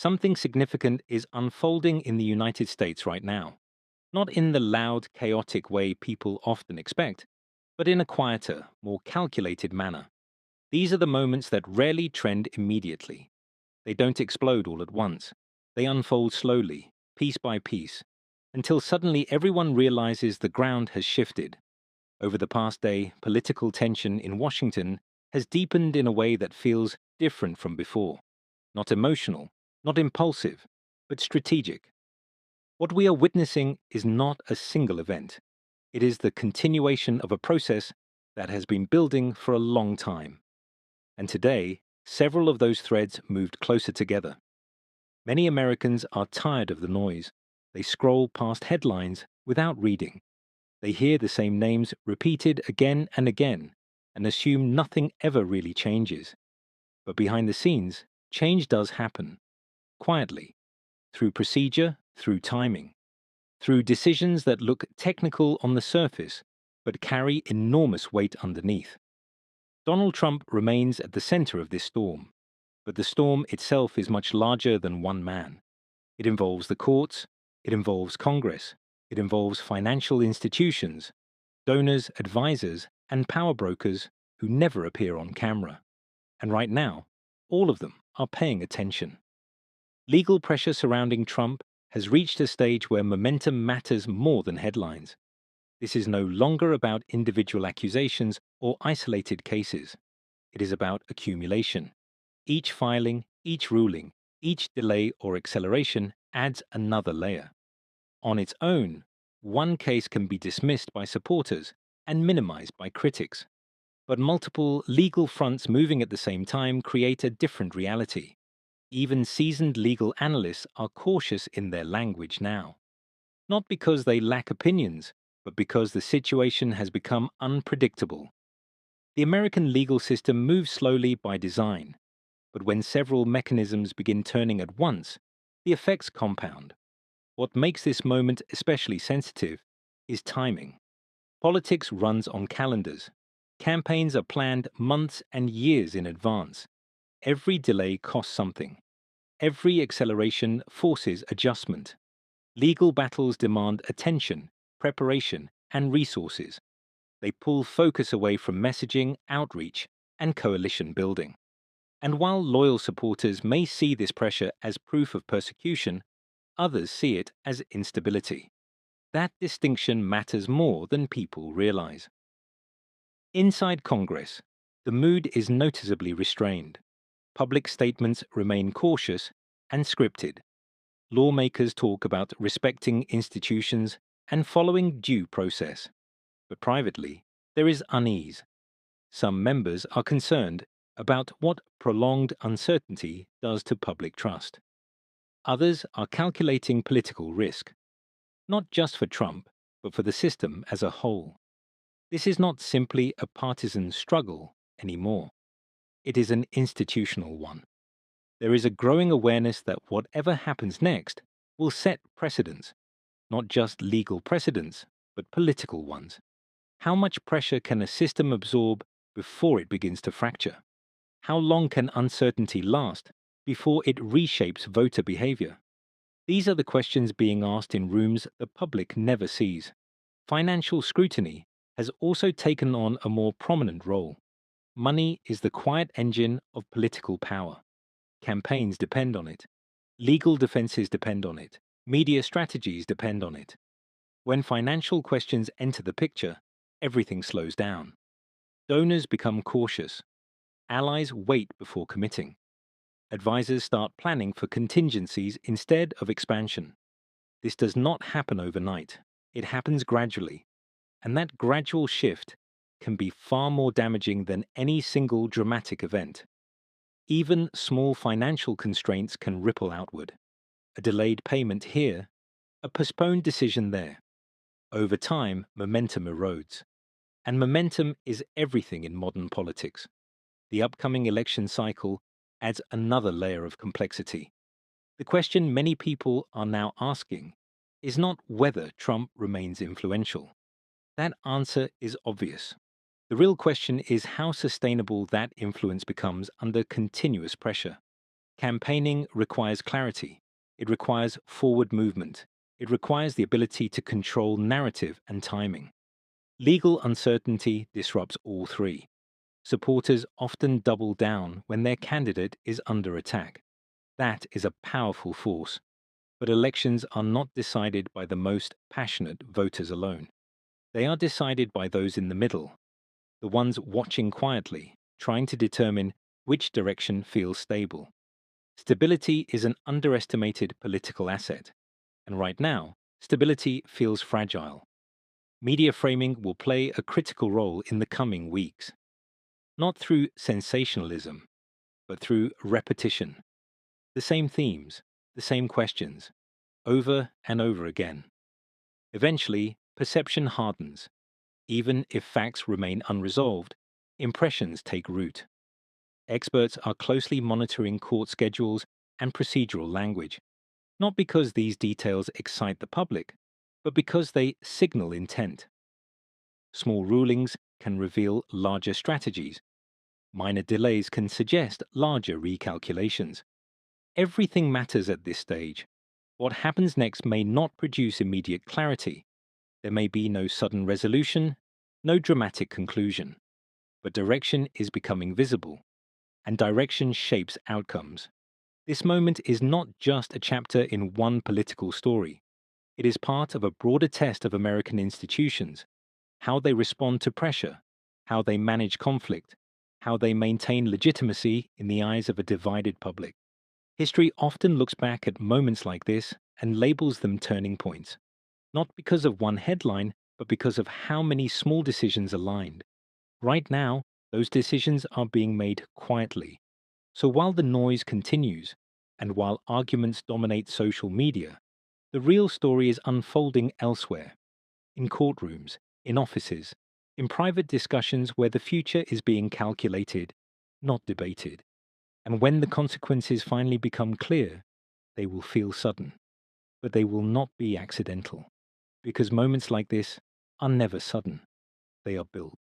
Something significant is unfolding in the United States right now, not in the loud, chaotic way people often expect, but in a quieter, more calculated manner. These are the moments that rarely trend immediately. They don't explode all at once. They unfold slowly, piece by piece, until suddenly everyone realizes the ground has shifted. Over the past day, political tension in Washington has deepened in a way that feels different from before. Not emotional, not impulsive, but strategic. What we are witnessing is not a single event. It is the continuation of a process that has been building for a long time. And today, several of those threads moved closer together. Many Americans are tired of the noise. They scroll past headlines without reading. They hear the same names repeated again and again and assume nothing ever really changes. But behind the scenes, change does happen, quietly, through procedure, through timing, through decisions that look technical on the surface but carry enormous weight underneath. Donald Trump remains at the center of this storm, but the storm itself is much larger than one man. It involves the courts, it involves Congress, it involves financial institutions, donors, advisors, and power brokers who never appear on camera. And right now, all of them are paying attention. Legal pressure surrounding Trump has reached a stage where momentum matters more than headlines. This is no longer about individual accusations or isolated cases. It is about accumulation. Each filing, each ruling, each delay or acceleration adds another layer. On its own, one case can be dismissed by supporters and minimized by critics. But multiple legal fronts moving at the same time create a different reality. Even seasoned legal analysts are cautious in their language now. Not because they lack opinions, but because the situation has become unpredictable. The American legal system moves slowly by design, but when several mechanisms begin turning at once, the effects compound. What makes this moment especially sensitive is timing. Politics runs on calendars. Campaigns are planned months and years in advance. Every delay costs something. Every acceleration forces adjustment. Legal battles demand attention, preparation, and resources. They pull focus away from messaging, outreach, and coalition building. And while loyal supporters may see this pressure as proof of persecution, others see it as instability. That distinction matters more than people realize. Inside Congress, the mood is noticeably restrained. Public statements remain cautious and scripted. Lawmakers talk about respecting institutions and following due process. But privately, there is unease. Some members are concerned about what prolonged uncertainty does to public trust. Others are calculating political risk, not just for Trump, but for the system as a whole. This is not simply a partisan struggle anymore. It is an institutional one. There is a growing awareness that whatever happens next will set precedents, not just legal precedents, but political ones. How much pressure can a system absorb before it begins to fracture? How long can uncertainty last before it reshapes voter behavior? These are the questions being asked in rooms the public never sees. Financial scrutiny has also taken on a more prominent role. Money is the quiet engine of political power. Campaigns depend on it. Legal defenses depend on it. Media strategies depend on it. When financial questions enter the picture, everything slows down. Donors become cautious. Allies wait before committing. Advisors start planning for contingencies instead of expansion. This does not happen overnight. It happens gradually. And that gradual shift can be far more damaging than any single dramatic event. Even small financial constraints can ripple outward. A delayed payment here, a postponed decision there. Over time, momentum erodes. And momentum is everything in modern politics. The upcoming election cycle adds another layer of complexity. The question many people are now asking is not whether Trump remains influential. That answer is obvious. The real question is how sustainable that influence becomes under continuous pressure. Campaigning requires clarity. It requires forward movement. It requires the ability to control narrative and timing. Legal uncertainty disrupts all three. Supporters often double down when their candidate is under attack. That is a powerful force. But elections are not decided by the most passionate voters alone. They are decided by those in the middle, the ones watching quietly, trying to determine which direction feels stable. Stability is an underestimated political asset, and right now, stability feels fragile. Media framing will play a critical role in the coming weeks, not through sensationalism, but through repetition. The same themes, the same questions, over and over again. Eventually, perception hardens. Even if facts remain unresolved, impressions take root. Experts are closely monitoring court schedules and procedural language, not because these details excite the public, but because they signal intent. Small rulings can reveal larger strategies. Minor delays can suggest larger recalculations. Everything matters at this stage. What happens next may not produce immediate clarity. There may be no sudden resolution, no dramatic conclusion. But direction is becoming visible, and direction shapes outcomes. This moment is not just a chapter in one political story. It is part of a broader test of American institutions, how they respond to pressure, how they manage conflict, how they maintain legitimacy in the eyes of a divided public. History often looks back at moments like this and labels them turning points, not because of one headline, but because of how many small decisions aligned. Right now, those decisions are being made quietly. So while the noise continues, and while arguments dominate social media, the real story is unfolding elsewhere, in courtrooms, in offices, in private discussions where the future is being calculated, not debated. And when the consequences finally become clear, they will feel sudden, but they will not be accidental. Because moments like this are never sudden, they are built.